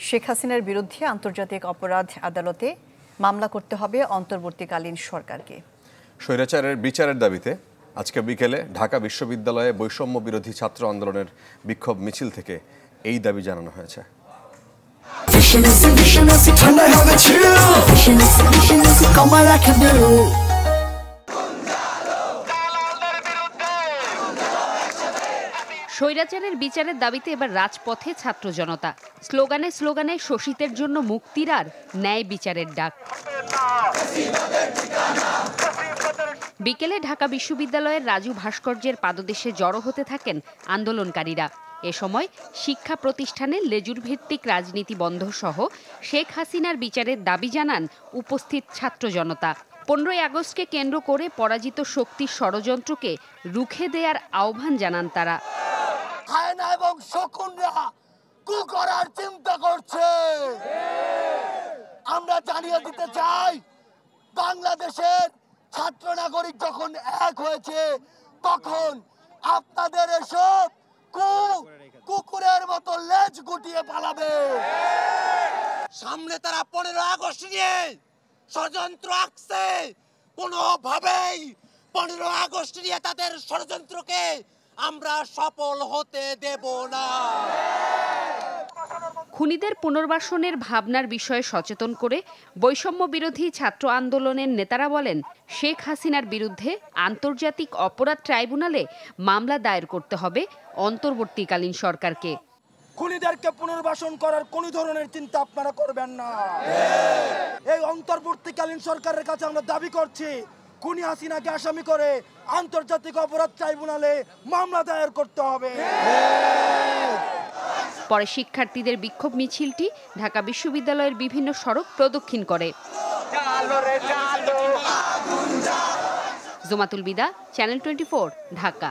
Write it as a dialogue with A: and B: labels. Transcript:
A: শেখ হাসিনার বিরুদ্ধে আন্তর্জাতিক অপরাধ আদালতে মামলা করতে হবে অন্তর্বর্তীকালীন সরকারকে।
B: স্বৈরাচারের বিচারের দাবিতে আজকে বিকেলে ঢাকা বিশ্ববিদ্যালয়ে বৈষম্য বিরোধী ছাত্র আন্দোলনের বিক্ষোভ মিছিল থেকে এই দাবি জানানো হয়েছে।
C: স্বৈরাচারের বিচারের দাবিতে এবার রাজপথে ছাত্র জনতা। স্লোগানে স্লোগানে শোষিতের জন্য মুক্তির আর ন্যায় বিচারের ডাক। বিকেলে ঢাকা বিশ্ববিদ্যালয়ের রাজু ভাস্কর্যের পাদদেশে জড়ো হতে থাকেন আন্দোলনকারীরা। এ সময় শিক্ষা প্রতিষ্ঠানে লেজুর ভিত্তিক রাজনীতি বন্ধ সহ শেখ হাসিনার বিচারের দাবি জানান উপস্থিত ছাত্র জনতা। 15ই আগস্টকে কেন্দ্র করে পরাজিত শক্তির ষড়যন্ত্রকে রুখে দেওয়ার আহ্বান জানান তারা।
D: হায়না এবং শকুনরা কু করার চিন্তা করছে। আমরা জানিয়ে দিতে চাই, বাংলাদেশের ছাত্র নাগরিক যখন এক হয়েছে তখন আপনাদের এসব কুকুরের মতো লেজ গুটিয়ে পালাবে। সামনে তারা 15 আগস্ট নিয়ে ষড়যন্ত্র আঁকছে। কোনোভাবেই 15 আগস্ট নিয়ে তাদের ষড়যন্ত্রকে আমরা সফল হতে দেব না।
C: খুনিদের পুনর্বাসনের ভাবনার বিষয়ে সচেতন করে বৈষম্য বিরোধী ছাত্র আন্দোলনের নেতারা বলেন, শেখ হাসিনার বিরুদ্ধে আন্তর্জাতিক অপরাধ ট্রাইব্যুনালে মামলা দায়ের করতে হবে অন্তর্বর্তীকালীন সরকারকে।
D: খুনিদেরকে পুনর্বাসন করার কোন ধরনের চিন্তা আপনারা করবেন না। এই অন্তর্বর্তীকালীন সরকারের কাছে আমরা দাবি করছি, খুনি হাসিনাকে আসামি করে আন্তর্জাতিক অপরাধ ট্রাইব্যুনালে মামলা দায়ের করতে হবে।
C: পরে শিক্ষার্থীদের বিক্ষোভ মিছিলটি ঢাকা বিশ্ববিদ্যালয়ের বিভিন্ন সড়ক প্রদক্ষিণ করে। জুমাতুল বিদা, চ্যানেল 24, ঢাকা।